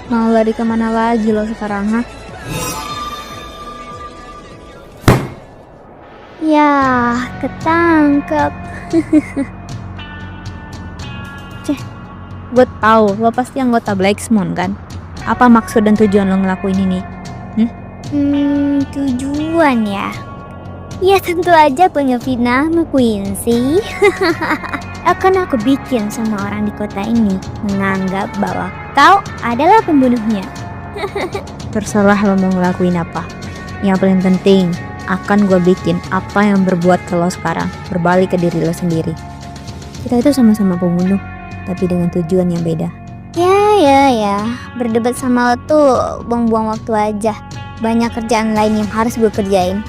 Mau lari kemana lagi lo sekarang, ha? Ya, ketangkep. Ceh, gue tahu lo pasti anggota Blacksmon kan? Apa maksud dan tujuan lo ngelakuin ini? Tujuan ya? Ya tentu aja punya nama Quincy. Akan aku bikin semua orang di kota ini menganggap bahwa kau adalah pembunuhnya. Terserah lo mau ngelakuin apa. Yang paling penting, akan gue bikin apa yang berbuat ke lo sekarang berbalik ke diri lo sendiri. Kita itu sama-sama pembunuh, tapi dengan tujuan yang beda. Ya, berdebat sama lo tuh buang-buang waktu aja. Banyak kerjaan lain yang harus gue kerjain.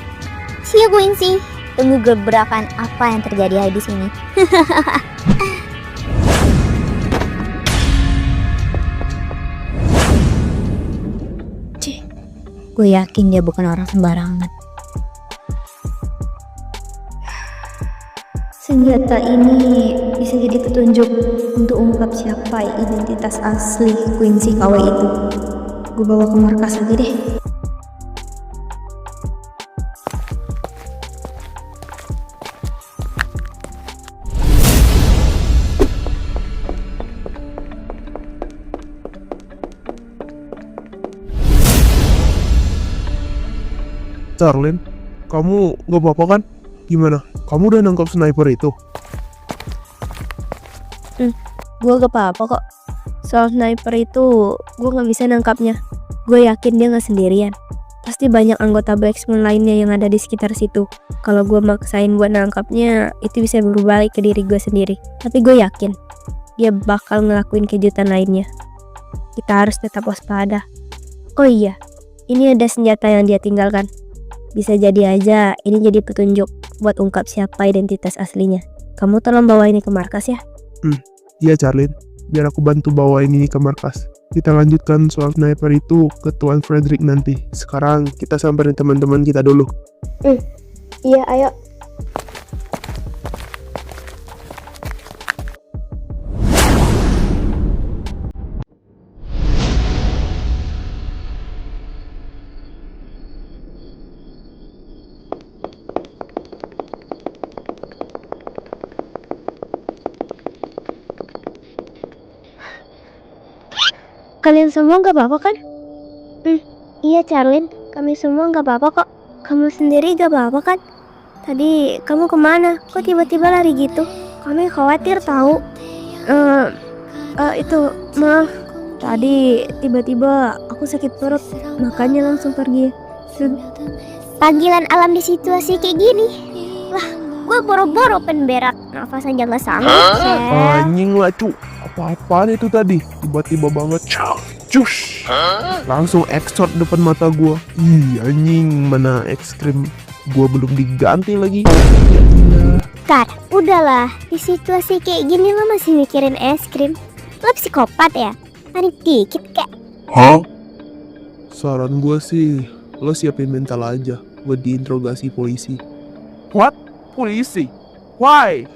See you Quincy, tunggu gebrakan apa yang terjadi hari di sini. Gue yakin dia bukan orang sembarangan. Senjata ini bisa jadi petunjuk untuk ungkap siapa identitas asli Quincy KW itu. Gue bawa ke markas lagi deh. Charlene, kamu gak apa-apa kan? Gimana? Kamu udah nangkap sniper itu? Gue gak apa-apa kok. Soal sniper itu gue gak bisa nangkapnya. Gue yakin dia gak sendirian. Pasti banyak anggota Blacksmon lainnya yang ada di sekitar situ. Kalau gue maksain buat nangkapnya, itu bisa berbalik ke diri gue sendiri. Tapi gue yakin dia bakal ngelakuin kejutan lainnya. Kita harus tetap waspada. Oh iya, ini ada senjata yang dia tinggalkan. Bisa jadi aja ini jadi petunjuk buat ungkap siapa identitas aslinya. Kamu tolong bawa ini ke markas ya. Iya Charlene, biar aku bantu bawa ini ke markas. Kita lanjutkan soal sniper itu ke Tuan Frederick nanti. Sekarang kita samperin teman-teman kita dulu. Iya, ayo. Kalian semua gak apa-apa kan? Iya Charlene, kami semua gak apa-apa kok. Kamu sendiri gak apa-apa kan? Tadi kamu kemana? Kok tiba-tiba lari gitu? Kami khawatir tahu. Itu maaf. Tadi tiba-tiba aku sakit perut, makanya langsung pergi. Panggilan alam di situasi kayak gini. Lah, gue boro-boro penberak. Nafas aja gak sanggup. Anjing lah cu, apa-apaan itu tadi? Tiba-tiba banget, cus, langsung exot depan mata gua. Ih anjing, mana es krim gua belum diganti lagi. Ya Allah. Kar, udahlah. Di situasi kayak gini lo masih mikirin es krim. Lo psikopat ya? Panik dikit kek. Saran gua sih, lo siapin mental aja buat diinterogasi polisi. What? Polisi? Why?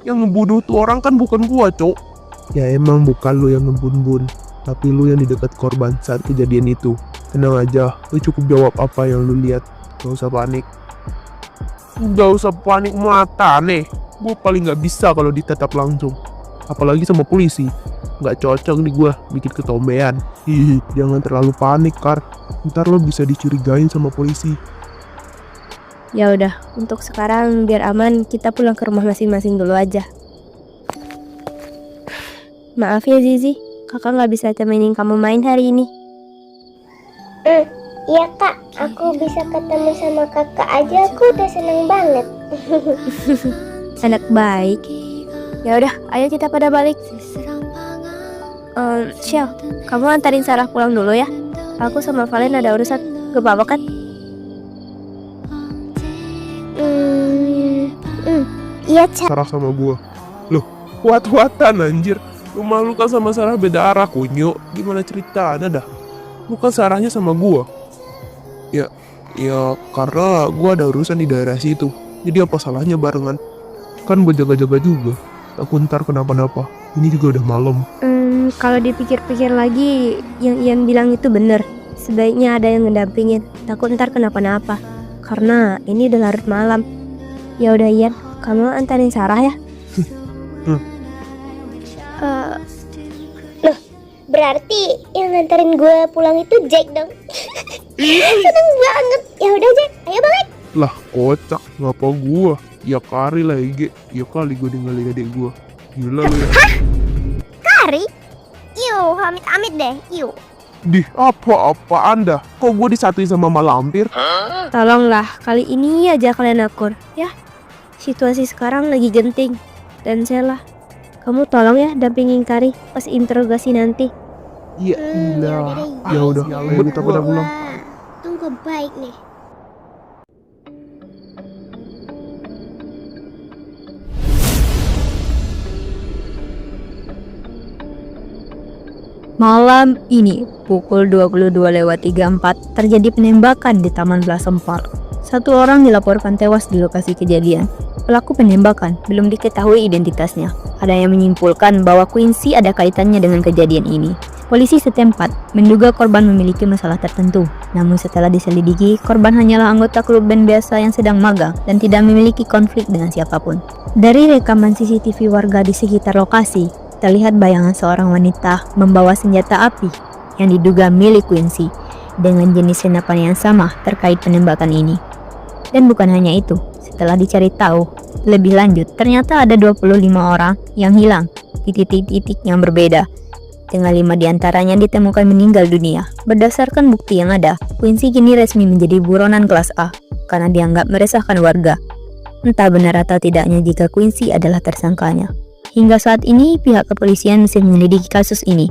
Yang ngebunuh tuh orang kan bukan gua, cok. Ya emang bukan lo yang ngebun-bun, tapi lo yang di dekat korban saat kejadian itu. Tenang aja, lo cukup jawab apa yang lo lihat. Gak usah panik. Gak usah panik mata nih. Gue paling gak bisa kalau ditetap langsung. Apalagi sama polisi. Gak cocok nih gue bikin ketombean. Hihi, jangan terlalu panik, Kar. Ntar lo bisa dicurigain sama polisi. Ya udah, untuk sekarang biar aman kita pulang ke rumah masing-masing dulu aja. Maaf ya Zizi, kakak gak bisa temenin kamu main hari ini. Iya kak, aku bisa ketemu sama kakak aja, aku udah seneng banget. Anak baik. Ya udah, ayo kita pada balik. Shell, kamu antarin Sarah pulang dulu ya. Aku sama Valen ada urusan, gak apa-apa kan? Iya Cak. Sarah sama gue. Loh, kuat-kuatan anjir. Rumah lu kan sama Sarah beda arah, kunyo. Gimana ceritanya dah? Lu kan Sarahnya sama gue. Ya karena gue ada urusan di daerah situ. Jadi apa salahnya barengan? Kan gue jaga-jaga juga. Takut ntar kenapa-napa. Ini juga udah malam. Kalau dipikir-pikir lagi, yang Ian bilang itu bener. Sebaiknya ada yang ngedampingin, takut ntar kenapa-napa. Karena ini udah larut malam. Ya udah Ian, kamu antarin Sarah ya. Berarti yang nganterin gue pulang itu Jack dong. Seneng banget. Ya udah Jack, ayo balik. Lah kocak, ngapa gua? Ya kari lah Ige. Ya kali gua ninggalin adik gua. Gila lu ya. Kari? Iu, amit-amit deh, iu. Dih, apa anda? Kok gua disatuin sama malampir? Tolonglah, kali ini aja kalian akur, ya. Situasi sekarang lagi genting. Dan Sela, kamu tolong ya dampingin Kari pas interogasi nanti. Iya, Yaudah deh. ya udah, ayo kita pada pulang. Wah, tunggu baik nih. Malam ini, pukul 22:34, terjadi penembakan di Taman Blossom Park. Satu orang dilaporkan tewas di lokasi kejadian. Pelaku penembakan belum diketahui identitasnya. Ada yang menyimpulkan bahwa Quincy ada kaitannya dengan kejadian ini. Polisi setempat menduga korban memiliki masalah tertentu. Namun setelah diselidiki, korban hanyalah anggota klub band biasa yang sedang magang dan tidak memiliki konflik dengan siapapun. Dari rekaman CCTV warga di sekitar lokasi, terlihat bayangan seorang wanita membawa senjata api yang diduga milik Quincy dengan jenis senapan yang sama terkait penembakan ini. Dan bukan hanya itu, setelah dicari tahu lebih lanjut, ternyata ada 25 orang yang hilang di titik-titik yang berbeda, dengan 5 diantaranya ditemukan meninggal dunia. Berdasarkan bukti yang ada, Quincy kini resmi menjadi buronan kelas A karena dianggap meresahkan warga. Entah benar atau tidaknya jika Quincy adalah tersangkanya. Hingga saat ini, pihak kepolisian masih menyelidiki kasus ini.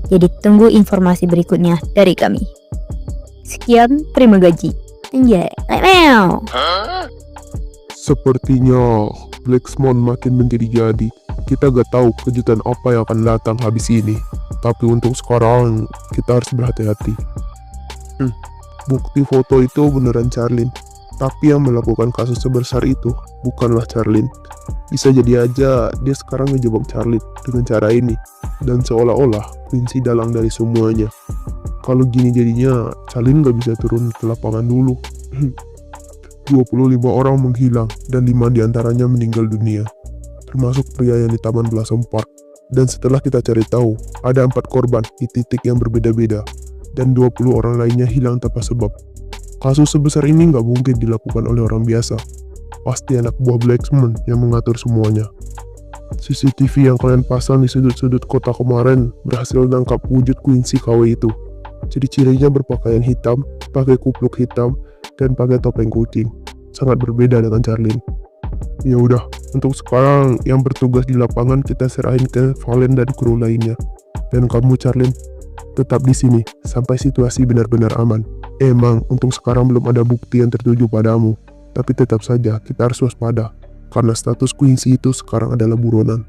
Jadi tunggu informasi berikutnya dari kami. Sekian, terima gaji. Anjay. Sepertinya Black Swan makin menjadi-jadi. Kita gak tahu kejutan apa yang akan datang habis ini. Tapi untuk sekarang, kita harus berhati-hati. Bukti foto itu beneran Charlene. Tapi yang melakukan kasus sebesar itu bukanlah Charlene. Bisa jadi aja dia sekarang ngejebak Charlene dengan cara ini. Dan seolah-olah Quincy dalang dari semuanya. Kalau gini jadinya, Charlene gak bisa turun ke lapangan dulu. 25 orang menghilang dan 5 diantaranya meninggal dunia. Termasuk pria yang di Taman Blossom Park. Dan setelah kita cari tahu, ada 4 korban di titik yang berbeda-beda. Dan 20 orang lainnya hilang tanpa sebab. Kasus sebesar ini nggak mungkin dilakukan oleh orang biasa. Pasti anak buah Blacksman yang mengatur semuanya. CCTV yang kalian pasang di sudut-sudut kota kemarin berhasil menangkap wujud Quincy KW itu. Ciri-cirinya berpakaian hitam, pakai kupluk hitam, dan pakai topeng kucing. Sangat berbeda dengan Charlene. Ya udah, untuk sekarang yang bertugas di lapangan kita serahin ke Valen dan kru lainnya. Dan kamu Charlene, tetap di sini sampai situasi benar-benar aman. Emang untuk sekarang belum ada bukti yang tertuju padamu, tapi tetap saja kita harus waspada, karena status Quincy itu sekarang adalah buronan.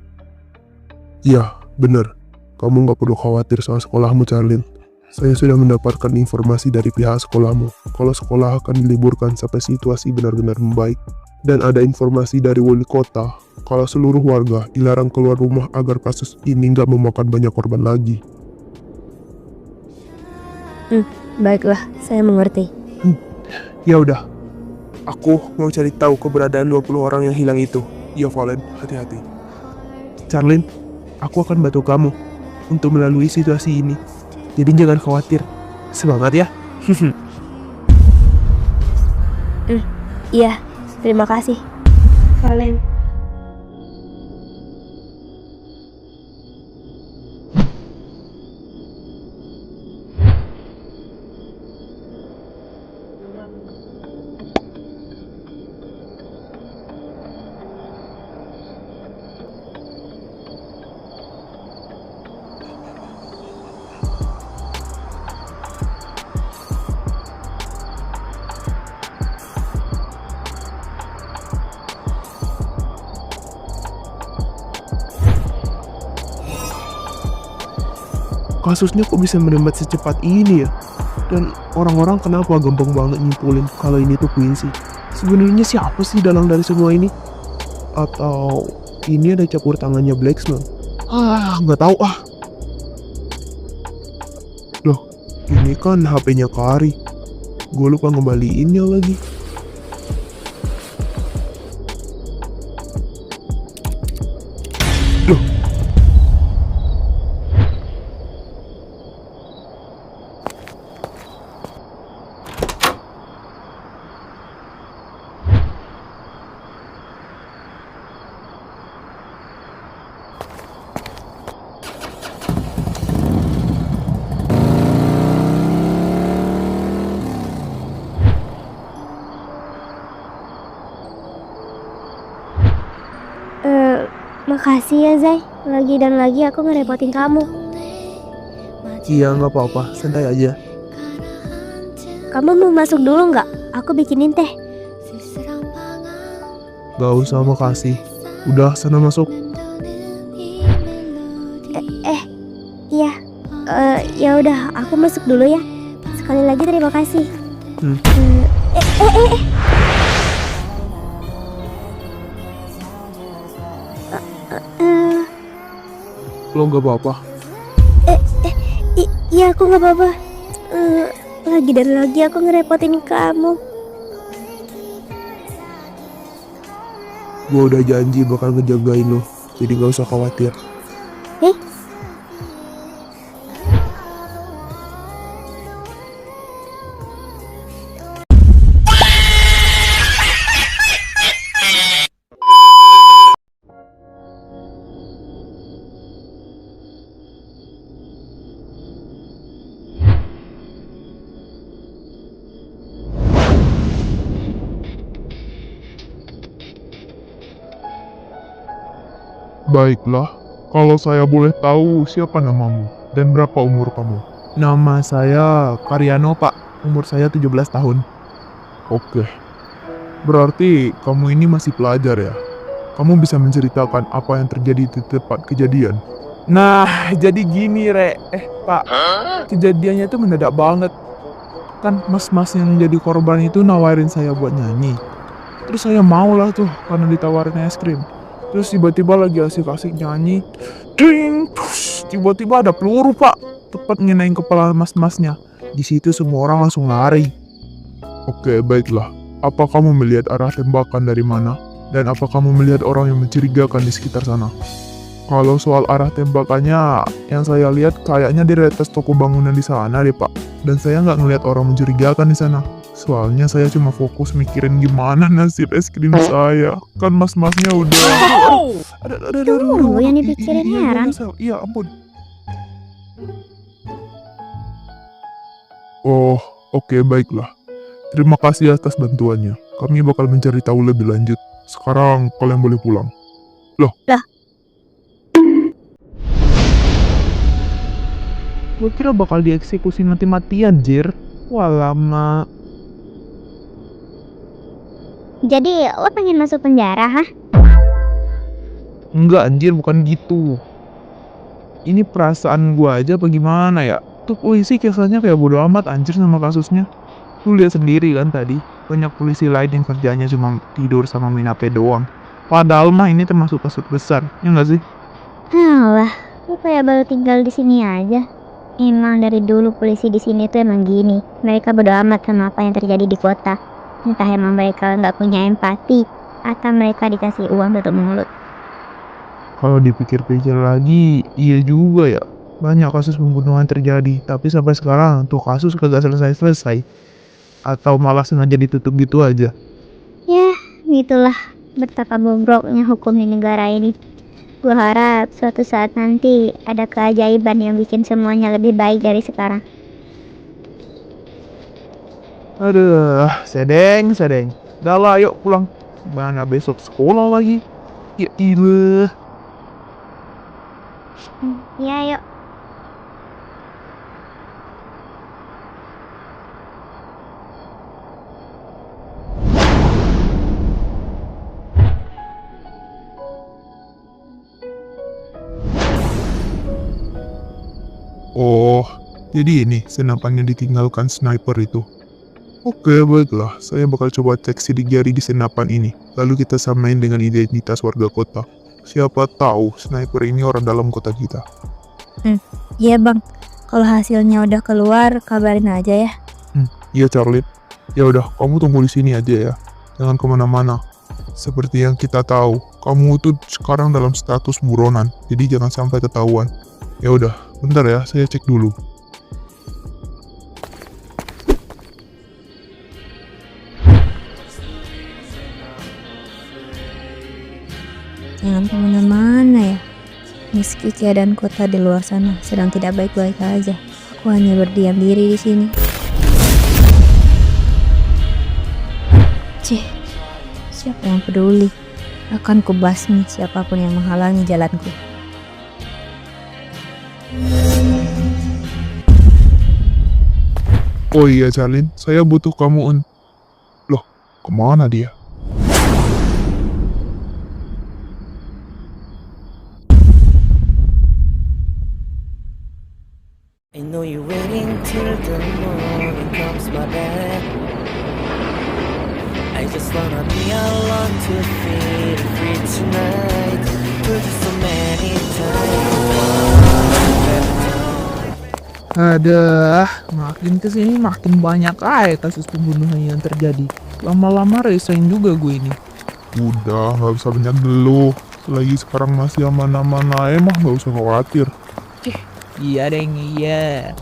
Ya, benar. Kamu nggak perlu khawatir soal sekolahmu, Charlene. Saya sudah mendapatkan informasi dari pihak sekolahmu, kalau sekolah akan diliburkan sampai situasi benar-benar membaik. Dan ada informasi dari wali kota, kalau seluruh warga dilarang keluar rumah agar kasus ini nggak memakan banyak korban lagi. Baiklah, saya mengerti. Ya udah, aku mau cari tahu keberadaan 20 orang yang hilang itu. Ya Valen, hati-hati. Charlene, aku akan bantu kamu untuk melalui situasi ini. Jadi jangan khawatir. Semangat ya. Iya, terima kasih. Valen. Kasusnya kok bisa menembat secepat ini ya? Dan orang-orang kenapa gampang banget nyimpulin kalau ini tuh Quincy? Sebenarnya siapa sih dalang dari semua ini? Atau ini ada campur tangannya Blacksman? Nggak tahu ah. Loh, ini kan HP-nya Kari. Gue lupa ngembaliinnya lagi. Loh. Makasih ya Zai, lagi dan lagi aku ngerepotin kamu. Iya, nggak apa-apa. Santai aja. Kamu mau masuk dulu nggak? Aku bikinin teh. Gak usah, makasih. Udah, sana masuk. Iya. Ya udah, aku masuk dulu ya. Sekali lagi terima kasih. Hmm. Lo nggak apa-apa. Iya aku nggak apa-apa. Lagi dan lagi aku ngerepotin kamu. Gue udah janji bakal ngejagain lo. Jadi gak usah khawatir. Baiklah, kalau saya boleh tahu siapa namamu dan berapa umur kamu? Nama saya Karyano, Pak. Umur saya 17 tahun. Oke. Berarti kamu ini masih pelajar ya? Kamu bisa menceritakan apa yang terjadi di tempat kejadian? Nah, jadi gini, Pak. Kejadiannya itu mendadak banget. Kan mas-mas yang jadi korban itu nawarin saya buat nyanyi. Terus saya mau lah tuh karena ditawarin es krim. Terus tiba-tiba lagi asik-asik nyanyi, ding, push, tiba-tiba ada peluru, Pak, tepat ngenain kepala mas-masnya. Di situ semua orang langsung lari. Oke, baiklah. Apa kamu melihat arah tembakan dari mana? Dan apa kamu melihat orang yang mencurigakan di sekitar sana? Kalau soal arah tembakannya, yang saya lihat kayaknya di atas toko bangunan di sana deh, Pak. Dan saya nggak ngelihat orang mencurigakan di sana. Soalnya saya cuma fokus mikirin gimana nasib es krim saya. Kan mas-masnya udah... Tuh, yang dipikirin heran. Iya, ampun. Oh, oke, baiklah. Terima kasih atas bantuannya. Kami bakal mencari tahu lebih lanjut. Sekarang kalian boleh pulang. Loh? Gue kira bakal dieksekusi mati-matian, Jir. Walama. Jadi lo pengen masuk penjara, hah? Enggak, anjir, bukan gitu. Ini perasaan gua aja apa gimana ya? Tuh polisi kesannya kayak bodo amat anjir sama kasusnya. Lu lihat sendiri kan tadi, banyak polisi lain yang kerjanya cuma tidur sama main HP doang. Padahal mah ini termasuk kasus besar, ya nggak sih? Alah, lo kayak baru tinggal di sini aja. Emang dari dulu polisi di sini tuh emang gini. Mereka bodo amat sama apa yang terjadi di kota. Entah emang mereka nggak punya empati atau mereka dikasih uang tutup mulut. Kalau dipikir-pikir lagi, iya juga ya. Banyak kasus pembunuhan terjadi, tapi sampai sekarang tuh kasus kagak selesai-selesai. Atau malah sengaja ditutup gitu aja. Ya, gitulah betapa bobroknya hukum di negara ini. Gue harap suatu saat nanti ada keajaiban yang bikin semuanya lebih baik dari sekarang. Aduh, sedeng. Dah lah, yuk pulang. Mana besok sekolah lagi? Ya ilah. Iya, yuk. Oh, jadi ini senapan yang ditinggalkan sniper itu. Oke, baiklah. Saya bakal coba cek sidik jari di senapan ini. Lalu kita samain dengan identitas warga kota. Siapa tahu sniper ini orang dalam kota kita. Iya bang, kalau hasilnya udah keluar kabarin aja ya. Iya Charlie. Ya udah, kamu tunggu di sini aja ya. Jangan kemana-mana. Seperti yang kita tahu, kamu tuh sekarang dalam status buronan, jadi jangan sampai ketahuan. Ya udah, bentar ya, saya cek dulu. Jangan kemana-mana ya. Meski keadaan kota di luar sana sedang tidak baik-baik aja, aku hanya berdiam diri di sini. Cih, siapa yang peduli? Akan kubasmi siapapun yang menghalangi jalanku. Oh iya Charlene, saya butuh kamu Loh, kemana dia? I know you're waiting till the morning comes my back. I just wanna be alone to feel free tonight. Told you so many times. Ada, makin kesini makin banyak aja kasus pembunuhan yang terjadi. Lama-lama resign juga gue ini. Udah, nggak usah banyak dulu. Lagi sekarang masih aman-aman aja mah, nggak usah khawatir. Iya deng, iya.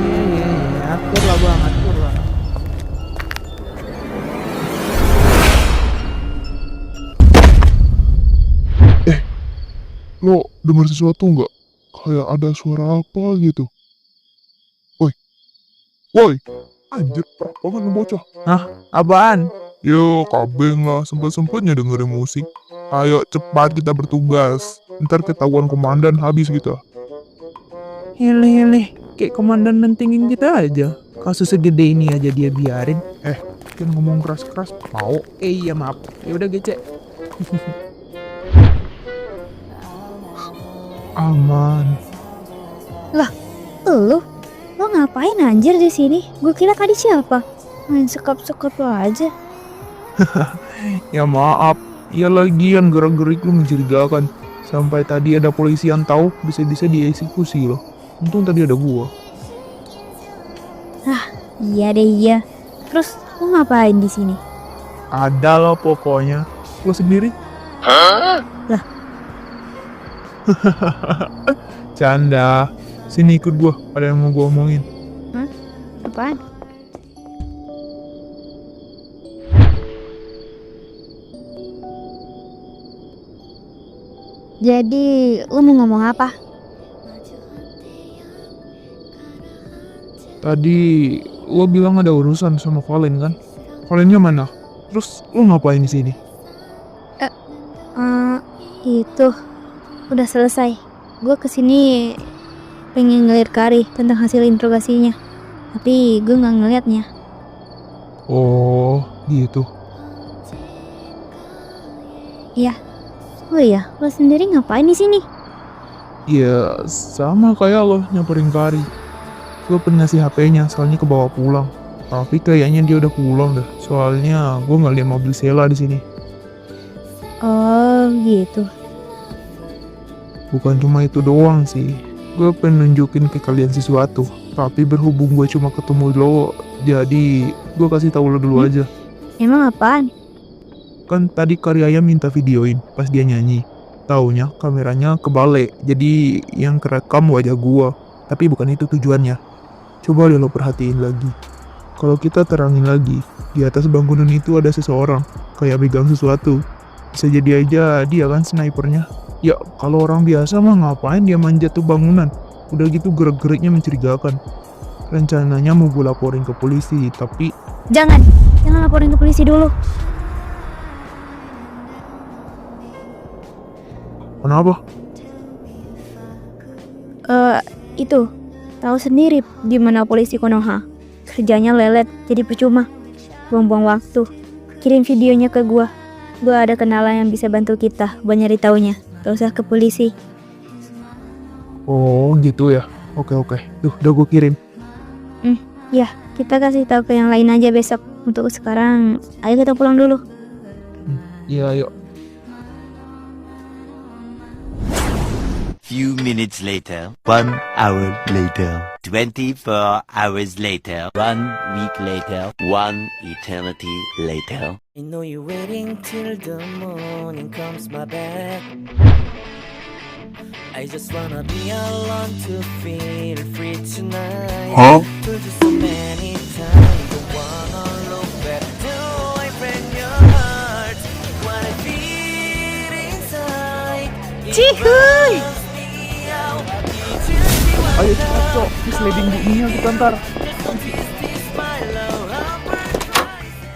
Iya, atur lah bang, atur lah. Lo dengar sesuatu nggak? Kayak ada suara apa gitu. Woi, woi, anjir, parah banget nih bocah. Apaan? Yo, kabeng lah, sempet-sempetnya dengerin musik. Ayo cepat kita bertugas. Ntar ketahuan komandan habis kita. Hele, kayak komandan mentingin kita aja. Kasus segede ini aja dia biarin. Kan ngomong keras-keras, mau? Iya maaf, ya udah gece. Aman. Lo ngapain anjir di sini? Gue kira tadi siapa? Main sekap-sekap lo aja. Ya maaf, ya lagian gerak-gerik lu mencurigakan. Sampai tadi ada polisi yang tahu, bisa-bisa dieksekusi loh. Untung tadi ada gua. Iya deh iya. Terus lo ngapain di sini? Ada loh pokoknya. Lo sendiri? Lah. Canda. Sini ikut gua, ada yang mau gua omongin. Apaan? Jadi lo mau ngomong apa? Tadi lo bilang ada urusan sama Valen kan? Valennya mana? Terus lo ngapain di sini? Itu udah selesai. Gue kesini pengen ngeliat Kari tentang hasil interogasinya, tapi gue nggak ngeliatnya. Oh, gitu. Oh iya, lo sendiri ngapain di sini? Ya, sama kayak lo nyamperin Kari. Gue pengen ngasih HP-nya, soalnya kebawa pulang. Tapi kayaknya dia udah pulang dah. Soalnya gue nggak lihat mobil Sheila di sini. Oh gitu. Bukan cuma itu doang sih. Gue pengen nunjukin ke kalian sesuatu. Tapi berhubung gue cuma ketemu lo, jadi gue kasih tahu lo dulu aja. Emang apaan? Kan tadi Karyaya minta videoin pas dia nyanyi. Taunya kameranya kebalik, jadi yang kerekam wajah gua. Tapi bukan itu tujuannya. Coba deh lo perhatiin lagi. Kalau kita terangin lagi, di atas bangunan itu ada seseorang, kayak pegang sesuatu. Bisa jadi aja dia kan snipernya. Ya kalau orang biasa mah ngapain dia manjat tuh bangunan. Udah gitu gerak-geriknya mencurigakan. Rencananya mau gue laporin ke polisi, tapi Jangan laporin ke polisi dulu. kenapa? Itu tahu sendiri di mana polisi Konoha. Kerjanya lelet, jadi percuma. Buang-buang waktu. Kirim videonya ke gua. Gua ada kenalan yang bisa bantu kita buat nyari taunya. Gak usah ke polisi. Oh gitu ya. Oke. Tuh udah gue kirim. Kita kasih tahu ke yang lain aja besok. Untuk sekarang, ayo kita pulang dulu. Iya yuk. Few minutes later, 1 hour later, 24 hours later, 1 week later, 1 eternity later. I know you're waiting till the morning comes my back. I just wanna be alone to feel free tonight. Huh? Told you so many times, don't wanna look back. Do I break your heart? What I feel inside. Cihuy! Ayo cepat Cok, di sliding bunyinya kita ntar.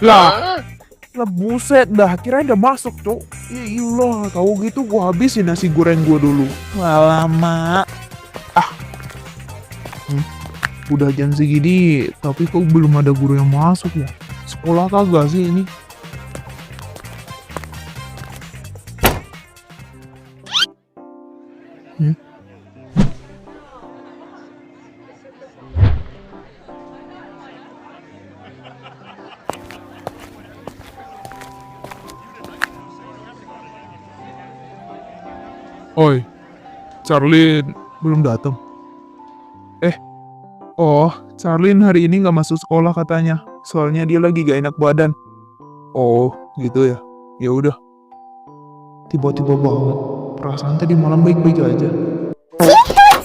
Lah buset dah, kirain udah masuk Cok. Ya iyalah, tahu gitu gua habisin nasi goreng gua dulu. Lama. Udah jam segini, tapi kok belum ada guru yang masuk ya? Sekolah kagak sih ini? Oi, Charlene belum datang. Charlene hari ini nggak masuk sekolah katanya. Soalnya dia lagi gak enak badan. Oh, gitu ya. Ya udah. Tiba-tiba banget. Perasaan tadi malam baik-baik aja.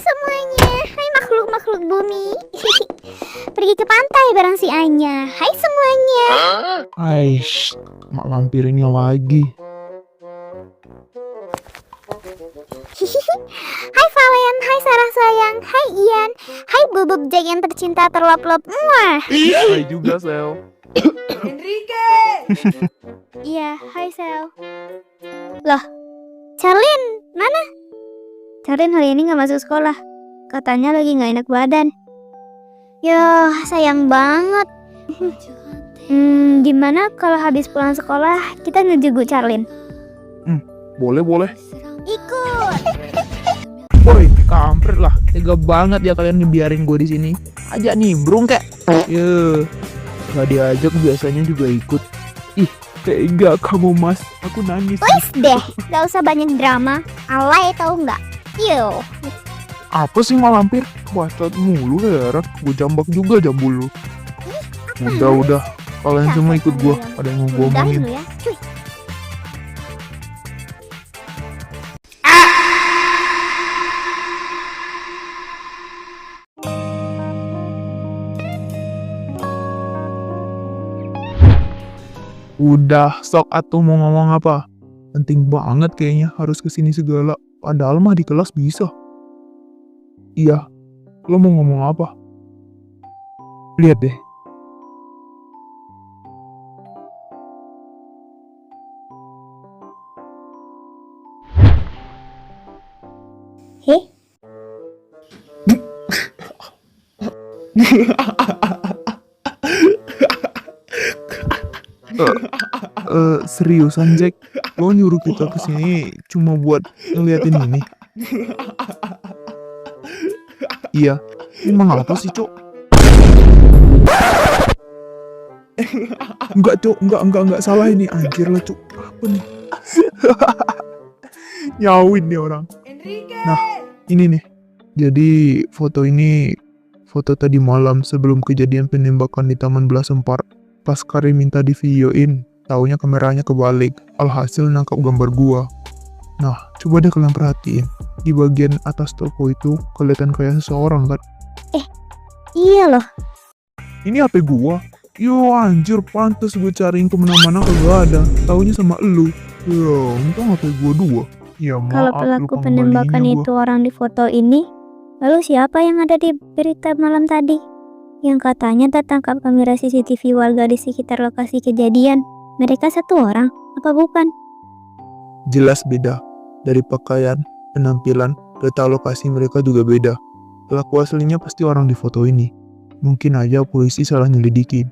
Semuanya, hai makhluk-makhluk bumi. Pergi ke pantai bareng si Anya. Hai semuanya. Aish, mak lampirinnya lagi. Hai Valen, hai Sarah sayang, hai Ian, hai Bubub Jack yang tercinta terlop-lop. Muah. Hai juga, Sel. Iya, hai Sel. Loh, Charlene, mana? Charlene hari ini gak masuk sekolah. Katanya lagi gak enak badan. Yah, sayang banget. Gimana kalau habis pulang sekolah kita ngejenguk Charlene? Boleh. Ikut. Woi, kampret lah. Tega banget ya kalian ngebiarin gue di sini. Ajak nimbrung kek. Ya, gak diajak biasanya juga ikut. Ih, tega kamu mas. Aku nangis. Wis deh, gak usah banyak drama. Alay tau nggak? Yo. Apa sih malampir? Bacot mulu heran. Gue jambak juga jambul lu. Udah. Kalian semua ikut gua. Ada yang mau gua Udahin omongin. lu ya, cuy. Udah, sok atuh mau ngomong apa? Penting banget kayaknya harus kesini segala. Padahal mah di kelas bisa. Iya, lo mau ngomong apa? Lihat deh. Heh? Seriusan Jack, lo nyuruh kita kesini cuma buat ngeliatin ini? Iya, emang apa sih Cok? Enggak Cok, enggak salah ini, anjir lah Cok. Apa nih? Nyawin nih orang. Nah, ini nih. Jadi foto ini foto tadi malam sebelum kejadian penembakan di Taman Belas Empar. Pas Karim minta di videoin, taunya kameranya kebalik. Alhasil nangkap gambar gua. Nah, coba deh kalian perhatiin. Di bagian atas toko itu kelihatan kayak seseorang kan? Iya loh. Ini HP gua. Yo anjir, pantes gue cariin kemana-mana kagak ada. Taunya sama elu. Ya, untung HP gua 2. Ya Kalau maaf, pelaku lupa penembakan ngembaliinnya itu orang di foto ini, lalu siapa yang ada di berita malam tadi? Yang katanya tertangkap kamera CCTV warga di sekitar lokasi kejadian. Mereka satu orang, apa bukan? Jelas beda. Dari pakaian, penampilan, data lokasi mereka juga beda. Pelaku aslinya pasti orang di foto ini. Mungkin aja polisi salah nyelidikin.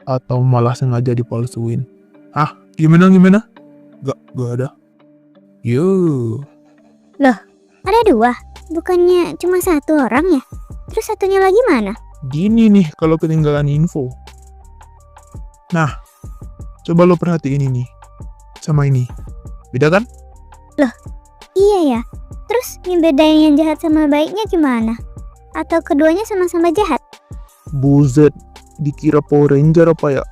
Atau malah sengaja dipalsuin. Ah, gimana? Gak ada. Yo. Ada 2? Bukannya cuma 1 orang ya? Terus satunya lagi mana? Gini nih kalau ketinggalan info. Nah, coba lo perhatiin ini sama ini. Beda kan? Iya ya. Terus ngebedain yang jahat sama baiknya gimana? Atau keduanya sama-sama jahat? Buset, dikira Power Ranger apa ya?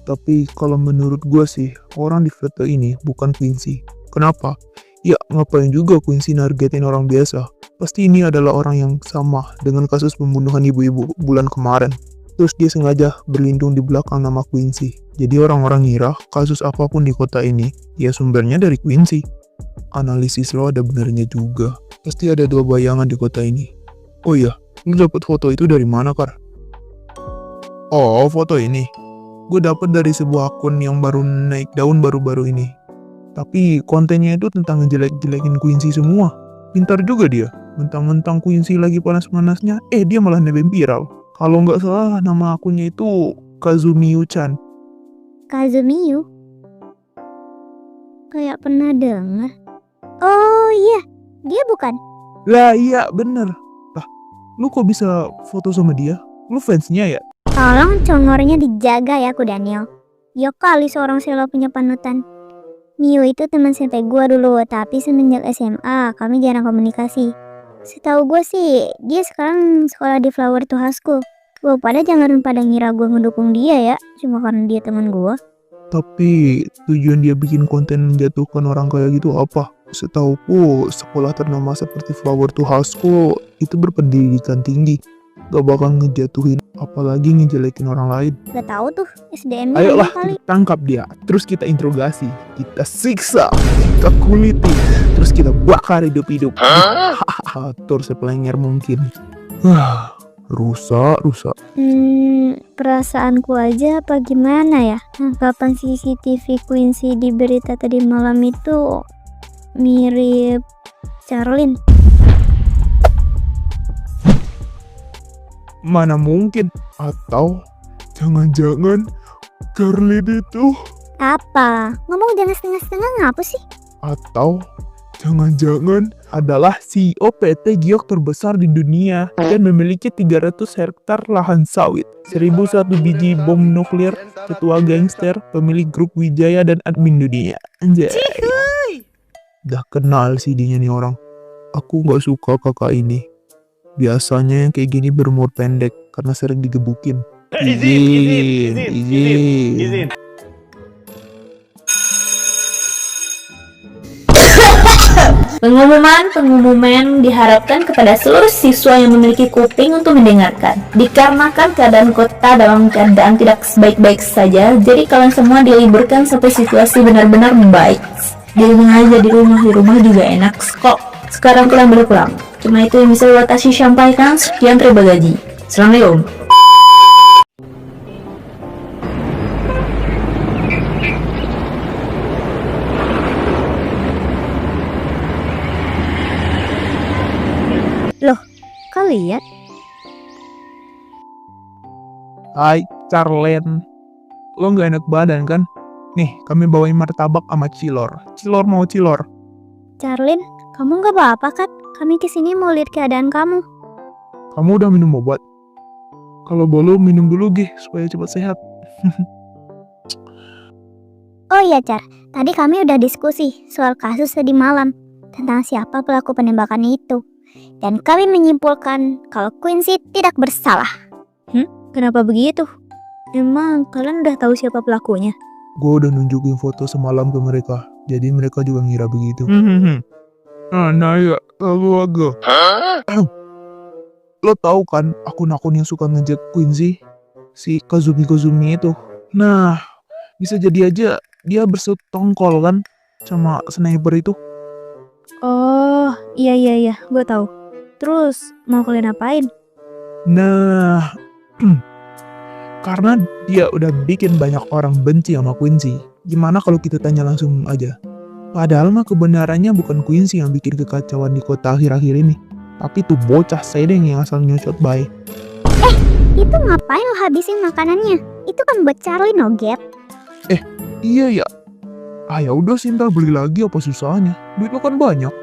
Tapi kalau menurut gua sih, orang di foto ini bukan Quincy. Kenapa? Ya, ngapain juga Quincy nargetin orang biasa? Pasti ini adalah orang yang sama dengan kasus pembunuhan ibu-ibu bulan kemarin. Terus dia sengaja berlindung di belakang nama Quincy. Jadi orang-orang ngira kasus apapun di kota ini, ya sumbernya dari Quincy. Analisis lo ada benernya juga. Pasti ada 2 bayangan di kota ini. Oh iya, lu dapet foto itu dari mana, Kar? Oh, foto ini. Gue dapet dari sebuah akun yang baru naik daun baru-baru ini. Tapi kontennya itu tentang ngejelek-jelekin Quincy semua. Pintar juga dia. Mentang-mentang Quincy lagi panas-panasnya, dia malah nebeng viral. Kalau nggak salah nama akunnya itu Kazumiyu-chan. Kazumiyu? Kayak pernah dengar. Oh iya, dia bukan? Lah iya bener. Lah, lu kok bisa foto sama dia? Lu fansnya ya? Tolong congornya dijaga ya, Ku Daniel. Ya kali seorang selalu punya panutan. Miu itu teman SMP gue dulu, tapi semenjak SMA kami jarang komunikasi. Setahu gue sih, dia sekarang sekolah di Flower to High School. Gue pada jangan pada ngira gue ngedukung dia ya, cuma karena dia teman gue. Tapi tujuan dia bikin konten menjatuhkan orang kayak gitu apa? Setauku sekolah ternama seperti Flower to High School itu berpendidikan tinggi. Gak bakal ngejatuhin, apalagi ngejelekin orang lain. Gak tahu tuh SDM-nya Ayolah kali. kita tangkap dia, terus kita interogasi, kita siksa, kita kuliti, terus kita bakar hidup-hidup. Atur sepelenger mungkin. Rusak. Perasaanku aja apa gimana ya? Tangkapan CCTV Quincy di berita tadi malam itu mirip Charlene. Mana mungkin? Atau jangan-jangan Charlene itu? Apa? Ngomong jangan setengah-setengah ngapa sih? Atau jangan-jangan adalah CEO PT Giok terbesar di dunia dan memiliki 300 hektar lahan sawit, 1001 biji bom nuklir, ketua gangster, pemilik grup Wijaya dan admin dunia. Anjay. Udah kenal sih dia nih orang. Aku gak suka kakak ini. Biasanya yang kayak gini berumur pendek karena sering digebukin. Izin. Pengumuman diharapkan kepada seluruh siswa yang memiliki kuping untuk mendengarkan. Dikarenakan keadaan kota dalam keadaan tidak sebaik-baik saja, jadi kalian semua diliburkan sampai situasi benar-benar membaik. Di rumah aja, di rumah juga enak kok. Sekarang kalian boleh pulang. Cuma itu yang bisa Watashi sampaikan. Sekian, terima gaji. Assalamualaikum. Loh, kau lihat? Hai, Charlene. Lo gak enak badan kan? Nih, kami bawain martabak sama cilor. Cilor mau cilor. Charlene, kamu gak apa-apa kan? Kami kesini mau lihat keadaan kamu. Kamu udah minum obat? Kalau belum, minum dulu Gih, supaya cepat sehat. Oh iya Char, tadi kami udah diskusi soal kasus tadi malam tentang siapa pelaku penembakan itu. Dan kami menyimpulkan kalau Quincy tidak bersalah. Kenapa begitu? Emang kalian udah tahu siapa pelakunya? Gue udah nunjukin foto semalam ke mereka, jadi mereka juga ngira begitu. Nah ya, lalu agak. Lo tahu kan akun-akun yang suka ngejek Quincy? Si Kazumi itu. Nah, bisa jadi aja dia bersetongkol kan sama sniper itu. Oh, iya, gue tahu. Terus mau kalian apain? Nah, karena dia udah bikin banyak orang benci sama Quincy. Gimana kalau kita tanya langsung aja? Padahal mah kebenarannya bukan Quincy yang bikin kekacauan di kota akhir-akhir ini, tapi tuh bocah sedeng yang asal nyocot baik. Itu ngapain lo habisin makanannya? Itu kan buat Charlie no Gap. Iya ya. Ya udah sih, ntar beli lagi apa susahnya? Duit lo kan banyak.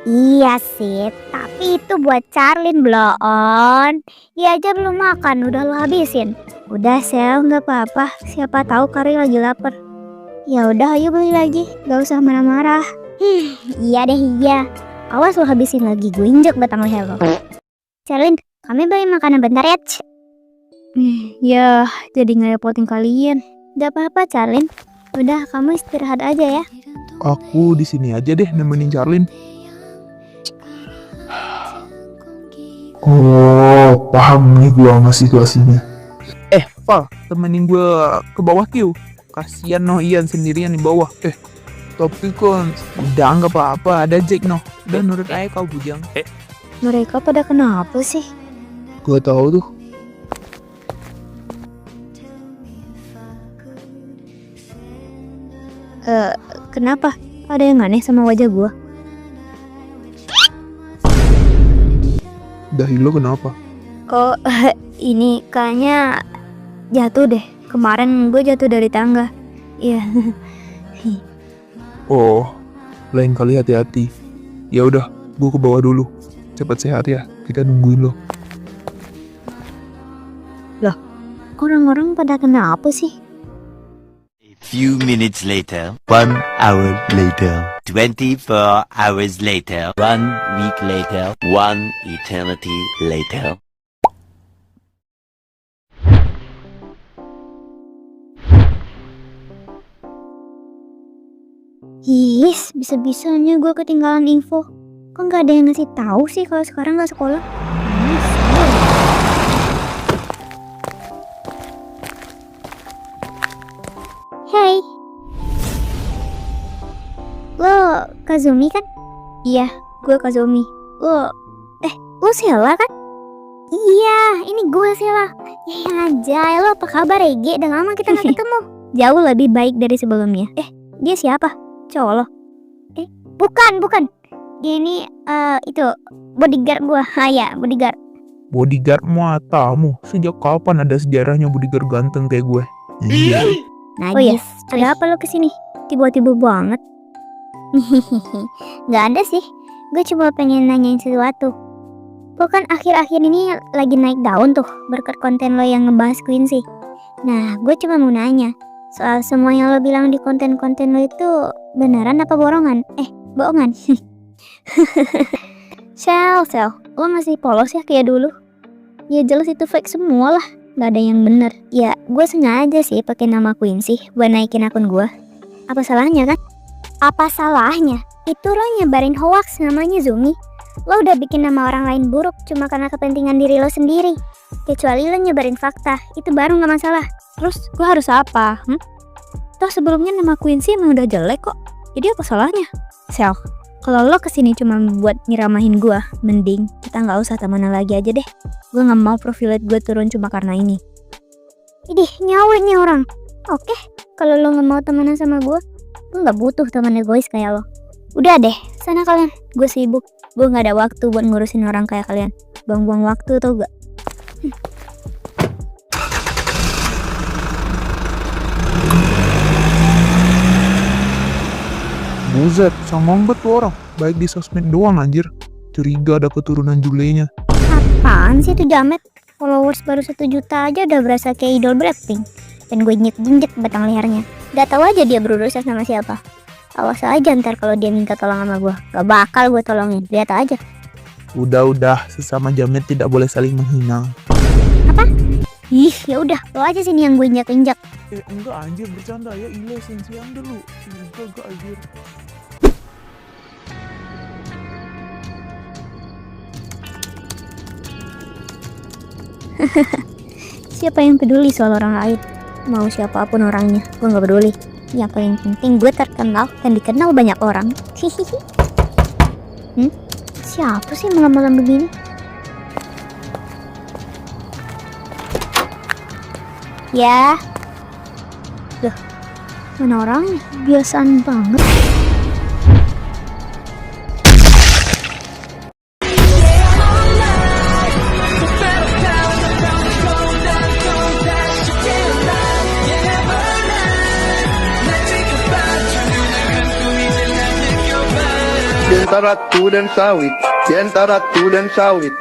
Iya sih, tapi itu buat Charlene bloon. Dia aja belum makan, udah lo habisin. Udah Sel, nggak apa-apa. Siapa tahu Kari lagi lapar. Ya udah, ayo beli lagi. Gak usah marah-marah. Iya deh, iya. Awas lo habisin lagi, gue injek batang leher lo. Charlene, kami beli makanan bentar ya. Ya, jadi ngerepotin kalian. Gak apa-apa Charlene. Udah, kamu istirahat aja ya. Aku di sini aja deh nemenin Charlene. Oh, paham nih gua sama situasinya. Val, temenin gue ke bawah Q. Kasian noh Ian sendirian di bawah. Tapi kan udah nggak apa-apa, ada Jack noh. Udah nurut aja kau bujang. Mereka pada kenapa sih? Gua tahu tuh. Kenapa? Ada yang aneh sama wajah gua? Dahi lo kenapa? Oh, ini kayaknya jatuh deh. Kemarin gue jatuh dari tangga. Iya. Oh, lain kali hati-hati. Ya udah, gua ke bawah dulu. Cepat sehat ya. Kita nungguin lo. Orang-orang pada kenapa sih? Few minutes later, 1 hour later, 24 hours later, 1 week later, 1 eternity later. His, bisa-bisanya gue ketinggalan info. Kok nggak ada yang ngasih tahu sih kalau sekarang nggak sekolah? Hey, lo Kazumi kan? Iya, gue Kazumi. Lo Sela kan? Iya, ini gue Sela. Ya aja, lo apa kabar Ege? Udah lama kita nggak ketemu. Jauh lebih baik dari sebelumnya. Dia siapa? Cowok lo. Bukan. Dia ini itu bodyguard gue. Ya, bodyguard. Bodyguard matamu. Sejak kapan ada sejarahnya bodyguard ganteng kayak gue? Iya. Najis. Oh iya, Ada apa lo kesini? Tiba-tiba banget. Gak ada sih. Gue cuma pengen nanyain sesuatu. Lo kan akhir-akhir ini lagi naik daun tuh berkat konten lo yang ngebahas Quincy. Nah, gue cuma mau nanya. Soal semua yang lo bilang di konten-konten lo itu beneran apa borongan? Bohongan. Sel, lo masih polos ya kayak dulu? Ya jelas itu fake semua lah. Gak ada yang bener. Ya, gue sengaja sih pakai nama Quincy buat naikin akun gue. Apa salahnya kan? Apa salahnya? Itu lo nyebarin hoax namanya Zumi. Lo udah bikin nama orang lain buruk cuma karena kepentingan diri lo sendiri. Kecuali lo nyebarin fakta, itu baru gak masalah. Terus gue harus apa? Toh sebelumnya nama Quincy emang udah jelek kok. Jadi apa salahnya? Sel, kalau lo kesini cuma buat nyeramahin gue, mending kita nggak usah temenan lagi aja deh. Gue nggak mau profile gue turun cuma karena ini. Idih, nyawet nih orang. Oke, kalau lo gak mau temenan sama gue nggak butuh temen egois kayak lo. Udah deh, sana kalian. Gue sibuk. Gue gak ada waktu buat ngurusin orang kayak kalian. Buang-buang waktu tau gak? Buset, songong banget tuh orang. Baik di sosmed doang anjir. Curiga ada keturunan Julenya. Apaan sih itu jamet? Followers baru 1 juta aja udah berasa kayak idol Blackpink. Dan gue jinjek batang lehernya. Gak tahu aja dia berurusan sama siapa. Awas aja ntar kalau dia minta tolong sama gue. Gak bakal gue tolongin, lihat aja. Udah, sesama jamet tidak boleh saling menghina. Apa? Ih, ya udah, lo aja sini yang gue injak-injak. Enggak anjir, bercanda ya. Ile sensiang dulu. Enggak anjir. Siapa yang peduli soal orang lain? Mau siapapun orangnya, gue gak peduli. Yang paling penting gue terkenal dan dikenal banyak orang. Hihihi. Siapa sih malam-malam begini? Ya. Loh, mana orangnya? Biasaan banget. antara ratu dan sawit, di antara ratu dan sawit,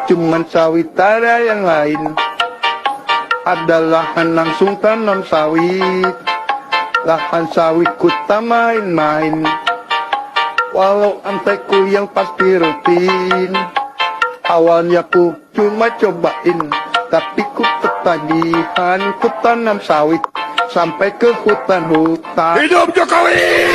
cuman sawit ada yang lain. Ada lahan langsung tanam sawit, lahan sawit ku tak main-main. Walau antaiku yang pasti rutin, awalnya ku cuma cobain, tapi ku ketagihan, ku tanam sawit sampai ke hutan-hutan. Hidup Jokowi!